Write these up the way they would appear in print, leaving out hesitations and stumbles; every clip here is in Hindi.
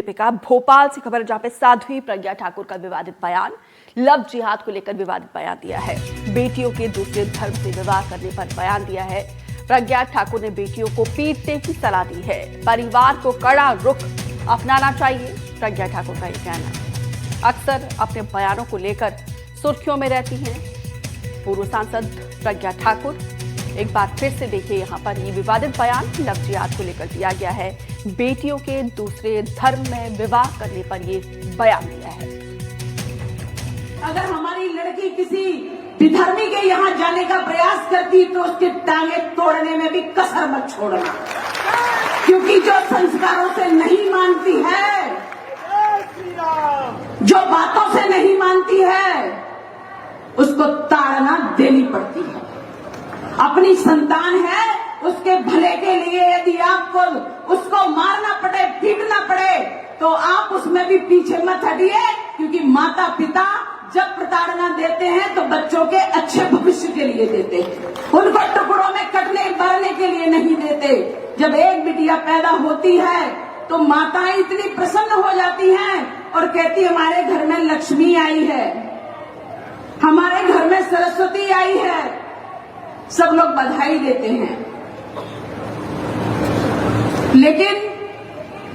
दीपिका भोपाल से खबर जहां पे साध्वी प्रज्ञा ठाकुर का विवादित बयान, लव जिहाद को लेकर विवादित बयान दिया है। बेटियों के दूसरे धर्म से विवाह करने पर बयान दिया है। प्रज्ञा ठाकुर ने बेटियों को पीटने की सलाह दी है। परिवार को कड़ा रुख अपनाना चाहिए, प्रज्ञा ठाकुर का यह कहना है। अक्सर अपने बयानों को लेकर सुर्खियों में रहती हैं पूर्व सांसद प्रज्ञा ठाकुर। एक बार फिर से देखिए यहाँ पर ये विवादित बयान लव जिहाद को लेकर दिया गया है। बेटियों के दूसरे धर्म में विवाह करने पर ये बयान दिया है। अगर हमारी लड़की किसी विधर्मी के यहाँ जाने का प्रयास करती तो उसके टांगे तोड़ने में भी कसर मत छोड़ना, क्योंकि जो संस्कारों से नहीं मानती है, जो बातों से नहीं मानती है, उसको ताड़ना देनी पड़ती है। अपनी संतान है, उसके भले के लिए यदि आपको उसको मारना पड़े, पीटना पड़े, तो आप उसमें भी पीछे मत हटिए, क्योंकि माता पिता जब प्रताड़ना देते हैं तो बच्चों के अच्छे भविष्य के लिए देते हैं, उनको टुकड़ों में कटने मरने के लिए नहीं देते। जब एक बिटिया पैदा होती है तो माताएं इतनी प्रसन्न हो जाती हैं और कहती हमारे घर में लक्ष्मी आई है, हमारे घर में सरस्वती आई है, सब लोग बधाई देते हैं। लेकिन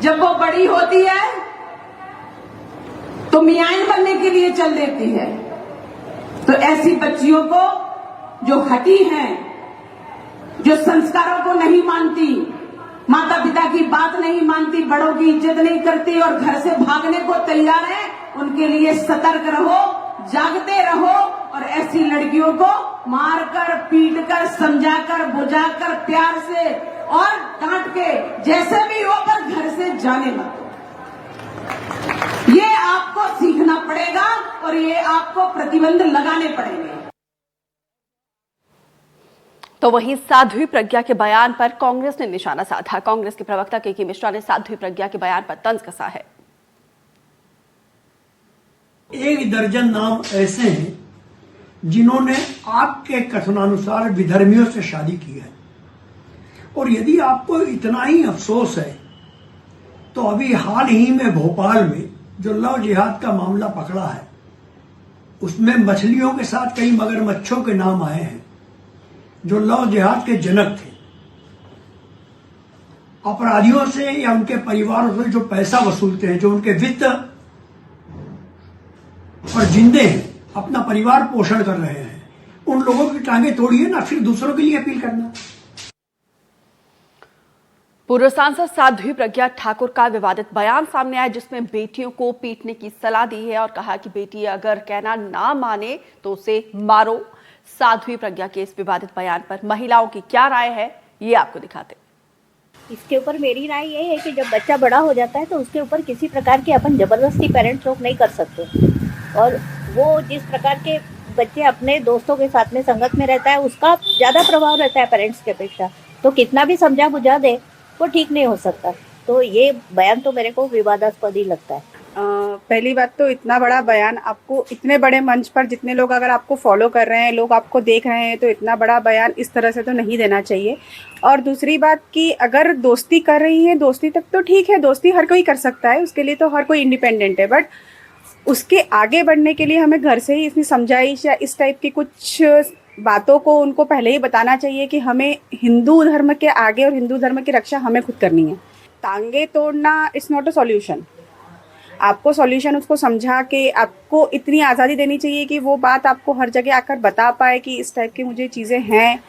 जब वो बड़ी होती है तो मियाइन बनने के लिए चल देती है। तो ऐसी बच्चियों को जो हटी हैं, जो संस्कारों को नहीं मानती, माता पिता की बात नहीं मानती, बड़ों की इज्जत नहीं करती और घर से भागने को तैयार है, उनके लिए सतर्क रहो, जागते रहो और ऐसी लड़कियों को मारकर, पीटकर, समझाकर, बुझाकर, प्यार से और डांट के जैसे भी हो पर घर से जाने मत। ये आपको सीखना पड़ेगा और ये आपको प्रतिबंध लगाने पड़ेंगे। तो वहीं साध्वी प्रज्ञा के बयान पर कांग्रेस ने निशाना साधा। कांग्रेस के प्रवक्ता के मिश्रा ने साध्वी प्रज्ञा के बयान पर तंज कसा है। एक दर्जन नाम ऐसे हैं जिन्होंने आपके कथनानुसार विधर्मियों से शादी की है, और यदि आपको इतना ही अफसोस है तो अभी हाल ही में भोपाल में जो लव जिहाद का मामला पकड़ा है, उसमें मछलियों के साथ कई मगरमच्छों के नाम आए हैं जो लव जिहाद के जनक थे। अपराधियों से या उनके परिवारों से जो पैसा वसूलते हैं, जो उनके वित्त और जिंदे हैं, अपना परिवार पोषण कर रहे हैं, उन लोगों की टांगे तोड़िए ना, फिर दूसरों के लिए अपील करना। पूर्व सांसद साध्वी प्रज्ञा ठाकुर का विवादित बयान सामने आया, जिसमें बेटियों को पीटने की सलाह दी है और कहा कि बेटी अगर कहना ना माने तो उसे मारो। साध्वी प्रज्ञा के इस विवादित बयान पर महिलाओं की क्या राय है, ये आपको दिखाते। इसके ऊपर मेरी राय ये है कि जब बच्चा बड़ा हो जाता है तो उसके ऊपर किसी प्रकार की अपन जबरदस्ती पेरेंट्स लोग नहीं कर सकते, और वो जिस प्रकार के बच्चे अपने दोस्तों के साथ में संगत में रहता है उसका ज़्यादा प्रभाव रहता है पेरेंट्स की अपेक्षा। तो कितना भी समझा बुझा दे वो ठीक नहीं हो सकता। तो ये बयान तो मेरे को विवादास्पद ही लगता है। पहली बात तो इतना बड़ा बयान आपको इतने बड़े मंच पर जितने लोग अगर आपको फॉलो कर रहे हैं, लोग आपको देख रहे हैं, तो इतना बड़ा बयान इस तरह से तो नहीं देना चाहिए। और दूसरी बात कि अगर दोस्ती कर रही है, दोस्ती तक तो ठीक है, दोस्ती हर कोई कर सकता है, उसके लिए तो हर कोई इंडिपेंडेंट है, बट उसके आगे बढ़ने के लिए हमें घर से ही इतनी समझाइश या इस टाइप की कुछ बातों को उनको पहले ही बताना चाहिए कि हमें हिंदू धर्म के आगे और हिंदू धर्म की रक्षा हमें खुद करनी है। टांगे तोड़ना इट्स नॉट अ सॉल्यूशन। आपको सॉल्यूशन उसको समझा के आपको इतनी आज़ादी देनी चाहिए कि वो बात आपको हर जगह आकर बता पाए कि इस टाइप की मुझे चीज़ें हैं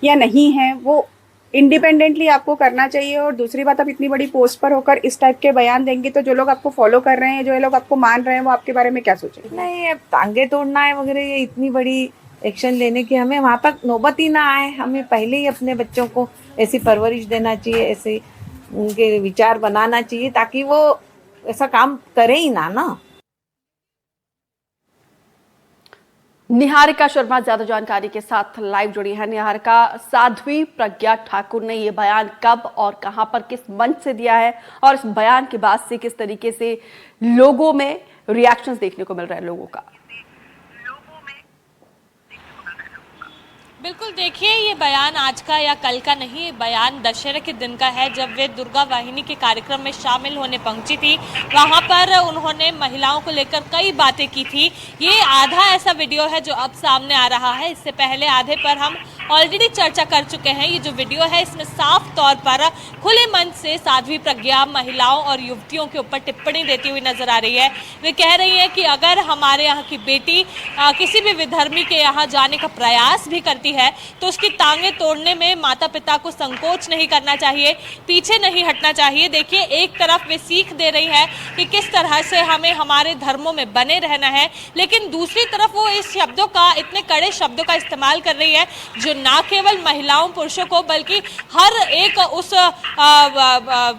या नहीं हैं, वो इंडिपेंडेंटली आपको करना चाहिए। और दूसरी बात, आप इतनी बड़ी पोस्ट पर होकर इस टाइप के बयान देंगे तो जो लोग आपको फॉलो कर रहे हैं, जो लोग आपको मान रहे हैं, वो आपके बारे में क्या सोचेंगे? नहीं, अब टांगे तोड़ना है वगैरह, ये इतनी बड़ी एक्शन लेने की हमें वहाँ तक नौबत ही ना आए। हमें पहले ही अपने बच्चों को ऐसी परवरिश देना चाहिए, ऐसे उनके विचार बनाना चाहिए ताकि वो ऐसा काम करे ही ना। निहारिका शर्मा ज्यादा जानकारी के साथ लाइव जुड़ी है। निहारिका, साध्वी प्रज्ञा ठाकुर ने यह बयान कब और कहां पर किस मंच से दिया है, और इस बयान के बाद से किस तरीके से लोगों में रिएक्शंस देखने को मिल रहा है लोगों का? बिल्कुल, देखिए ये बयान आज का या कल का नहीं, ये बयान दशहरे के दिन का है, जब वे दुर्गा वाहिनी के कार्यक्रम में शामिल होने पहुंची थी। वहां पर उन्होंने महिलाओं को लेकर कई बातें की थी। ये आधा ऐसा वीडियो है जो अब सामने आ रहा है, इससे पहले आधे पर हम ऑलरेडी चर्चा कर चुके हैं। ये जो वीडियो है इसमें साफ तौर पर खुले मन से साध्वी प्रज्ञा महिलाओं और युवतियों के ऊपर टिप्पणी देती हुई नजर आ रही है। वे कह रही है कि अगर हमारे यहाँ की बेटी किसी भी विधर्मी के यहाँ जाने का प्रयास भी करती है तो उसकी टांगें तोड़ने में माता पिता को संकोच नहीं करना चाहिए, पीछे नहीं हटना चाहिए। देखिए, एक तरफ वे सीख दे रही है कि किस तरह से हमें हमारे धर्मों में बने रहना है, लेकिन दूसरी तरफ वो इस शब्दों का, इतने कड़े शब्दों का इस्तेमाल कर रही है जो ना केवल महिलाओं पुरुषों को बल्कि हर एक उस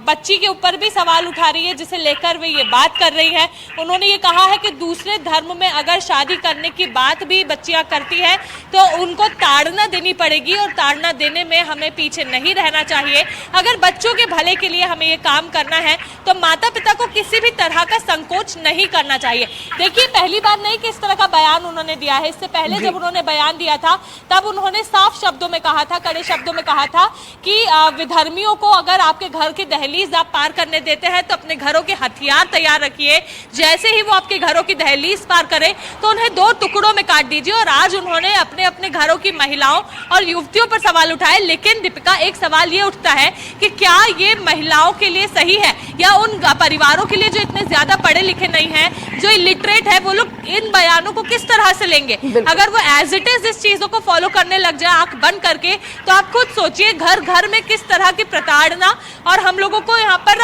बच्ची के ऊपर भी सवाल उठा रही है जिसे लेकर वे ये बात कर रही है। उन्होंने ये कहा है कि दूसरे धर्म में अगर शादी करने की बात भी बच्चियां करती है तो उनको ताड़ना देनी पड़ेगी और ताड़ना देने में हमें पीछे नहीं रहना चाहिए। अगर बच्चों के भले के लिए हमें ये काम करना है तो माता पिता को किसी भी तरह का संकोच नहीं करना चाहिए। देखिए, पहली बार नहीं कि इस तरह का बयान उन्होंने दिया है। इससे पहले जब उन्होंने बयान दिया था तब उन्होंने साफ शब्दों में कहा था, कड़े शब्दों में कहा था कि विधर्मियों को अगर आपके घर की दहलीज आप पार करने देते हैं तो अपने घरों के हथियार तैयार रखिए। जैसे ही वो आपके घरों की दहलीज पार करें तो उन्हें 2 टुकड़ों में काट दीजिए। और आज उन्होंने अपने अपने घरों की महिलाओं और युवतियों पर सवाल उठाए। लेकिन दीपिका, एक सवाल ये उठता है कि क्या ये महिलाओं के लिए सही है या उन परिवारों के लिए जो इतने ज्यादा पढ़े लिखे नहीं है, जो इलिटरेट है, वो लोग इन बयानों को किस तरह से लेंगे? अगर वो एज इट इज इस चीजों को फॉलो करने लग जाए आंख बंद करके, तो आप खुद सोचिए घर घर में किस तरह की प्रताड़ना और हम लोगों को यहाँ पर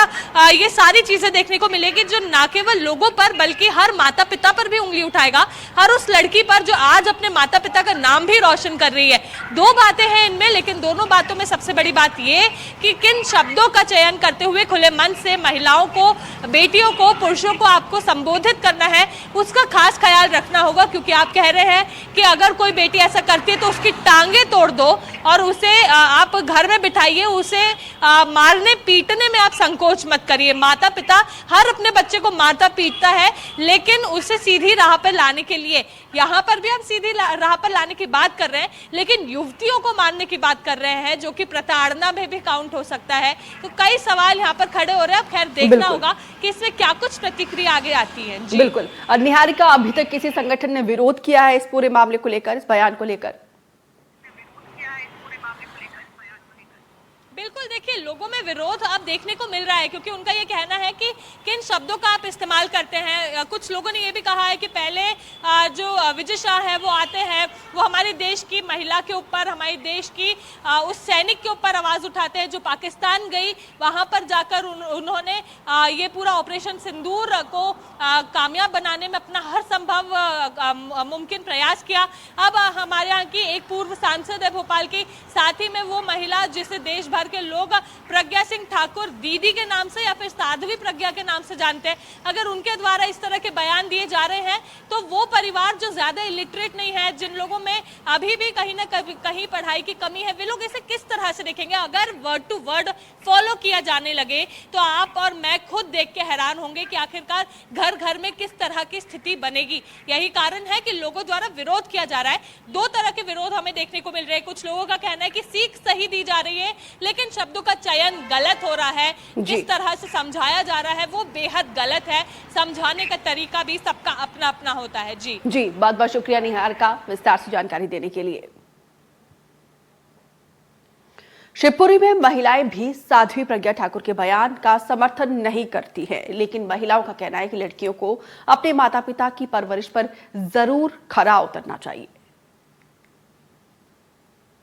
ये सारी चीजें देखने को मिलेगी जो ना केवल लोगों पर बल्कि हर माता पिता पर भी उंगली उठाएगा, हर उस लड़की पर जो आज अपने माता पिता का नाम भी रोशन कर रही है। 2 बातें हैं इनमें, लेकिन दोनों बातों में सबसे बड़ी बात ये कि किन शब्दों का चयन करते हुए खुले मन से महिलाओं को, बेटियों को, पुरुषों को आपको संबोधित करना है, उसका खास ख्याल रखना होगा। क्योंकि आप कह रहे हैं कि अगर कोई बेटी ऐसा करती है तो उसकी टांगे तोड़ दो और उसे आप घर में बिठाइए, उसे मारने पीटने में आप संकोच मत करिए। माता पिता हर अपने बच्चे को मारता पीटता है, लेकिन उसे सीधी राह पर लाने के लिए, यहाँ पर भी हम सीधी राह पर लाने की बात कर रहे हैं, लेकिन युवतियों को मारने की बात कर रहे हैं जो कि प्रताड़ना में भी काउंट हो सकता है। तो कई सवाल यहाँ पर खड़े हो रहे हैं। अब खैर देखना होगा कि इसमें क्या कुछ प्रतिक्रिया आगे आती है। जी बिल्कुल। और निहारिका, अभी तक किसी संगठन ने विरोध किया है इस पूरे मामले को लेकर, इस बयान को लेकर? बिल्कुल, देखिए, लोगों में विरोध अब देखने को मिल रहा है क्योंकि उनका ये कहना है कि किन शब्दों का आप इस्तेमाल करते हैं। कुछ लोगों ने ये भी कहा है कि पहले जो विजय शाह है वो आते हैं, वो हमारे देश की महिला के ऊपर, हमारे देश की उस सैनिक के ऊपर आवाज़ उठाते हैं जो पाकिस्तान गई, वहाँ पर जाकर उन्होंने ये पूरा ऑपरेशन सिंदूर को कामयाब बनाने में अपना हर संभव मुमकिन प्रयास किया। अब हमारे यहाँ की एक पूर्व सांसद है भोपाल की, साथ ही में वो महिला जिसे देश भर के लोग प्रज्ञा सिंह ठाकुर दीदी के नाम से या फिर साध्वी प्रज्ञा के नाम से जानते हैं, अगर उनके द्वारा इस तरह के बयान दिए जा रहे हैं तो वो परिवार जो ज्यादा इलिटरेट नहीं है, जिन लोगों में अभी भी कहीं ना कहीं पढ़ाई की कमी है, वे लोग इसे किस तरह से देखेंगे? अगर वर्ड टू वर्ड फॉलो किया जाने लगे तो आप और मैं खुद देख के हैरान होंगे कि आखिरकार घर घर में किस तरह की स्थिति बनेगी। यही कारण है कि लोगों द्वारा विरोध किया जा रहा है। 2 तरह के विरोध हमें देखने को मिल रहे हैं। कुछ लोगों का कहना है कि सीख सही दी जा रही है, लेकिन शब्दों का चयन गलत हो रहा है, जिस तरह से समझाया जा रहा है वो बेहद गलत है। समझाने का तरीका भी सबका अपना अपना होता है। जी बहुत बहुत शुक्रिया निहारिका, विस्तार से जानकारी देने के लिए। शिवपुरी में महिलाएं भी साध्वी प्रज्ञा ठाकुर के बयान का समर्थन नहीं करती हैं, लेकिन महिलाओं का कहना है कि लड़कियों को अपने माता पिता की परवरिश पर जरूर खरा उतरना चाहिए।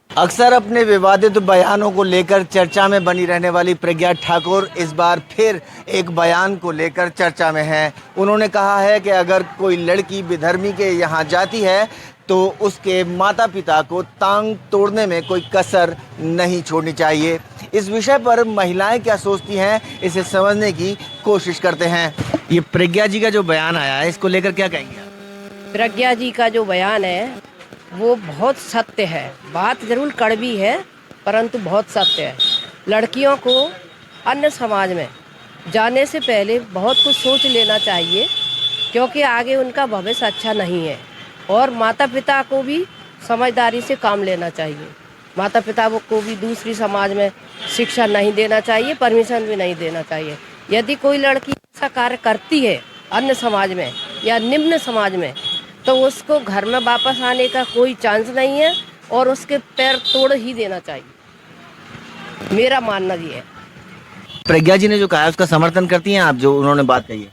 अक्सर अपने विवादित बयानों को लेकर चर्चा में बनी रहने वाली प्रज्ञा ठाकुर इस बार फिर एक बयान को लेकर चर्चा में है। उन्होंने कहा है कि अगर कोई लड़की विधर्मी के यहाँ जाती है तो उसके माता पिता को टांग तोड़ने में कोई कसर नहीं छोड़नी चाहिए। इस विषय पर महिलाएं क्या सोचती हैं, इसे समझने की कोशिश करते हैं। ये प्रज्ञा जी का जो बयान आया है, इसको लेकर क्या कहेंगे? प्रज्ञा जी का जो बयान है वो बहुत सत्य है। बात जरूर कड़वी है परंतु बहुत सत्य है। लड़कियों को अन्य समाज में जाने से पहले बहुत कुछ सोच लेना चाहिए, क्योंकि आगे उनका भविष्य अच्छा नहीं है। और माता पिता को भी समझदारी से काम लेना चाहिए। माता पिता को भी दूसरी समाज में शिक्षा नहीं देना चाहिए, परमिशन भी नहीं देना चाहिए। यदि कोई लड़की ऐसा कार्य करती है अन्य समाज में या निम्न समाज में, तो उसको घर में वापस आने का कोई चांस नहीं है और उसके पैर तोड़ ही देना चाहिए। मेरा मानना ये है। प्रज्ञा जी ने जो कहा है उसका समर्थन करती हैं आप, जो उन्होंने बात कही है?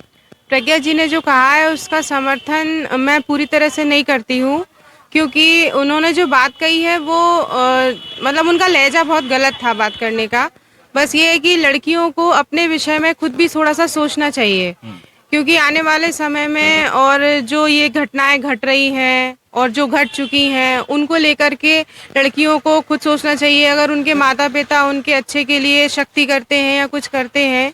प्रज्ञा जी ने जो कहा है उसका समर्थन मैं पूरी तरह से नहीं करती हूँ, क्योंकि उन्होंने जो बात कही है वो मतलब उनका लहजा बहुत गलत था बात करने का। बस ये है कि लड़कियों को अपने विषय में खुद भी थोड़ा सा सोचना चाहिए, क्योंकि आने वाले समय में और जो ये घटनाएं घट रही हैं और जो घट चुकी हैं उनको लेकर के लड़कियों को खुद सोचना चाहिए। अगर उनके माता पिता उनके अच्छे के लिए शक्ति करते हैं या कुछ करते हैं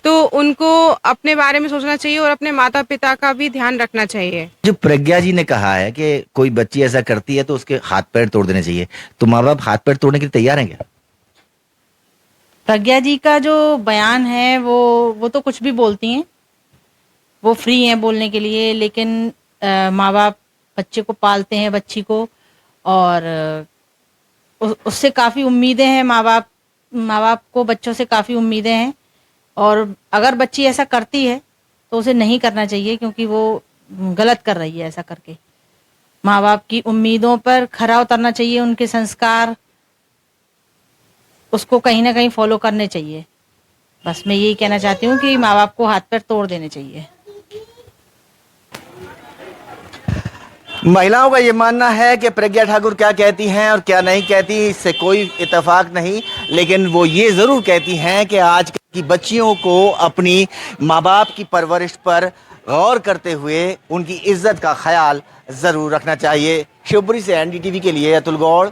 तो उनको अपने बारे में सोचना चाहिए और अपने माता पिता का भी ध्यान रखना चाहिए। जो प्रज्ञा जी ने कहा है कि कोई बच्ची ऐसा करती है तो उसके हाथ पैर तोड़ देने चाहिए, तो माँ बाप हाथ पैर तोड़ने के लिए तैयार हैं क्या? प्रज्ञा जी का जो बयान है वो तो कुछ भी बोलती हैं, वो फ्री हैं बोलने के लिए, लेकिन माँ बाप बच्चे को पालते हैं, बच्ची को, और उससे काफ़ी उम्मीदें हैं। माँ बाप को बच्चों से काफ़ी उम्मीदें हैं, और अगर बच्ची ऐसा करती है तो उसे नहीं करना चाहिए, क्योंकि वो गलत कर रही है ऐसा करके। माँ बाप की उम्मीदों पर खरा उतरना चाहिए, उनके संस्कार उसको कहीं ना कहीं फॉलो करने चाहिए। बस मैं यही कहना चाहती हूँ कि माँ बाप को हाथ पैर तोड़ देने चाहिए। महिलाओं का ये मानना है कि प्रज्ञा ठाकुर क्या कहती हैं और क्या नहीं कहती इससे कोई इत्तेफाक नहीं, लेकिन वो ये ज़रूर कहती हैं कि आज की बच्चियों को अपनी माँ बाप की परवरिश पर गौर करते हुए उनकी इज्जत का ख्याल ज़रूर रखना चाहिए। शिवपुरी से एनडीटीवी के लिए अतुल गौड़,